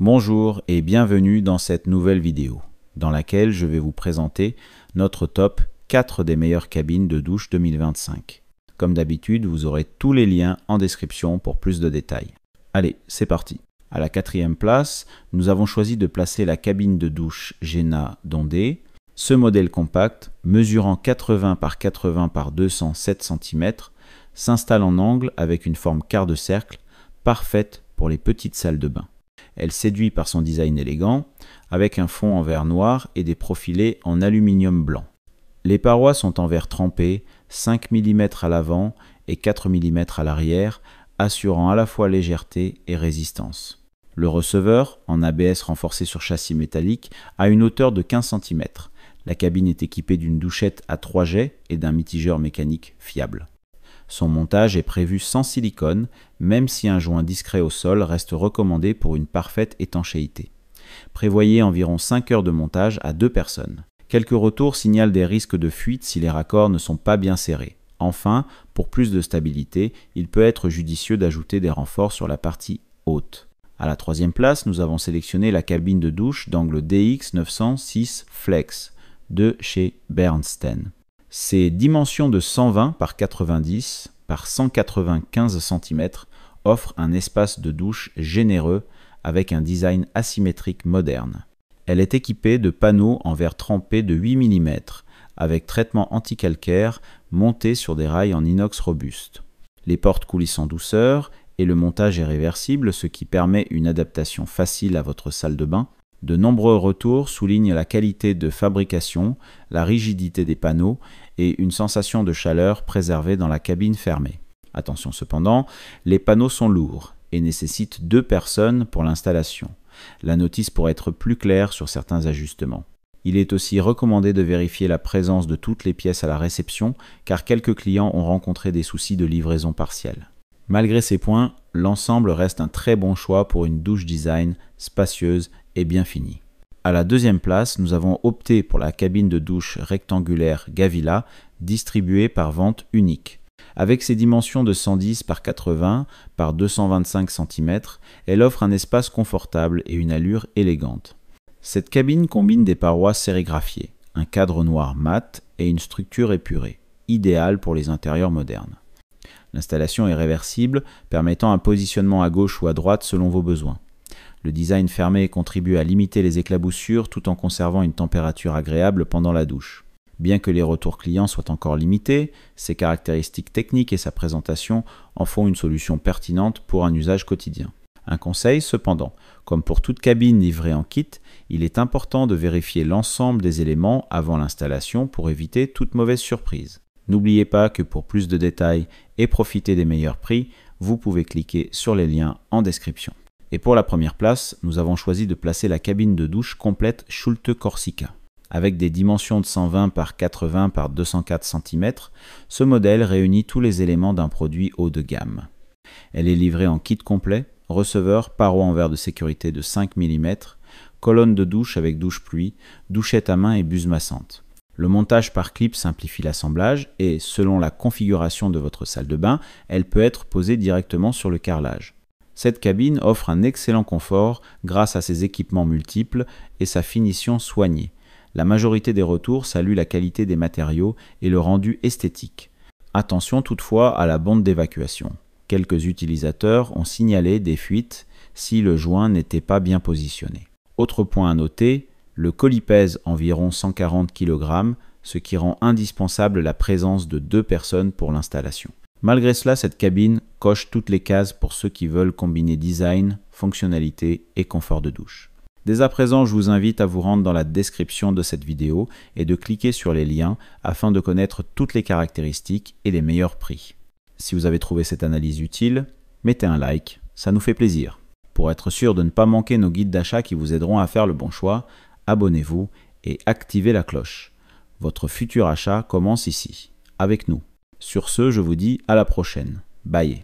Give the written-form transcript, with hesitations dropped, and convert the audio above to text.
Bonjour et bienvenue dans cette nouvelle vidéo, dans laquelle je vais vous présenter notre top 4 des meilleures cabines de douche 2025. Comme d'habitude, vous aurez tous les liens en description pour plus de détails. Allez, c'est parti. À la 4e place, nous avons choisi de placer la cabine de douche Gena Dondé. Ce modèle compact, mesurant 80 par 80 par 207 cm, s'installe en angle avec une forme quart de cercle, parfaite pour les petites salles de bain. Elle séduit par son design élégant, avec un fond en verre noir et des profilés en aluminium blanc. Les parois sont en verre trempé, 5 mm à l'avant et 4 mm à l'arrière, assurant à la fois légèreté et résistance. Le receveur, en ABS renforcé sur châssis métallique, a une hauteur de 15 cm. La cabine est équipée d'une douchette à 3 jets et d'un mitigeur mécanique fiable. Son montage est prévu sans silicone, même si un joint discret au sol reste recommandé pour une parfaite étanchéité. Prévoyez environ 5 heures de montage à 2 personnes. Quelques retours signalent des risques de fuite si les raccords ne sont pas bien serrés. Enfin, pour plus de stabilité, il peut être judicieux d'ajouter des renforts sur la partie haute. À la 3e place, nous avons sélectionné la cabine de douche d'angle DX906 Flex de chez Bernstein. Ses dimensions de 120 par 90 par 195 cm offrent un espace de douche généreux avec un design asymétrique moderne. Elle est équipée de panneaux en verre trempé de 8 mm avec traitement anti-calcaire monté sur des rails en inox robuste. Les portes coulissent en douceur et le montage est réversible, ce qui permet une adaptation facile à votre salle de bain. De nombreux retours soulignent la qualité de fabrication, la rigidité des panneaux et une sensation de chaleur préservée dans la cabine fermée. Attention cependant, les panneaux sont lourds et nécessitent 2 personnes pour l'installation. La notice pourrait être plus claire sur certains ajustements. Il est aussi recommandé de vérifier la présence de toutes les pièces à la réception car quelques clients ont rencontré des soucis de livraison partielle. Malgré ces points, l'ensemble reste un très bon choix pour une douche design spacieuse et bien finie. À la 2e place, nous avons opté pour la cabine de douche rectangulaire Gavila, distribuée par vente unique. Avec ses dimensions de 110 par 80 par 225 cm, elle offre un espace confortable et une allure élégante. Cette cabine combine des parois sérigraphiées, un cadre noir mat et une structure épurée, idéale pour les intérieurs modernes. L'installation est réversible, permettant un positionnement à gauche ou à droite selon vos besoins. Le design fermé contribue à limiter les éclaboussures tout en conservant une température agréable pendant la douche. Bien que les retours clients soient encore limités, ses caractéristiques techniques et sa présentation en font une solution pertinente pour un usage quotidien. Un conseil cependant, comme pour toute cabine livrée en kit, il est important de vérifier l'ensemble des éléments avant l'installation pour éviter toute mauvaise surprise. N'oubliez pas que pour plus de détails et profiter des meilleurs prix, vous pouvez cliquer sur les liens en description. Et pour la première place, nous avons choisi de placer la cabine de douche complète Schulte Corsica. Avec des dimensions de 120 par 80 par 204 cm, ce modèle réunit tous les éléments d'un produit haut de gamme. Elle est livrée en kit complet, receveur, parois en verre de sécurité de 5 mm, colonne de douche avec douche-pluie, douchette à main et buse massante. Le montage par clip simplifie l'assemblage et, selon la configuration de votre salle de bain, elle peut être posée directement sur le carrelage. Cette cabine offre un excellent confort grâce à ses équipements multiples et sa finition soignée. La majorité des retours saluent la qualité des matériaux et le rendu esthétique. Attention toutefois à la bande d'évacuation. Quelques utilisateurs ont signalé des fuites si le joint n'était pas bien positionné. Autre point à noter, le colis pèse environ 140 kg, ce qui rend indispensable la présence de 2 personnes pour l'installation. Malgré cela, cette cabine coche toutes les cases pour ceux qui veulent combiner design, fonctionnalité et confort de douche. Dès à présent, je vous invite à vous rendre dans la description de cette vidéo et de cliquer sur les liens afin de connaître toutes les caractéristiques et les meilleurs prix. Si vous avez trouvé cette analyse utile, mettez un like, ça nous fait plaisir. Pour être sûr de ne pas manquer nos guides d'achat qui vous aideront à faire le bon choix, abonnez-vous et activez la cloche. Votre futur achat commence ici, avec nous. Sur ce, je vous dis à la prochaine. Bye.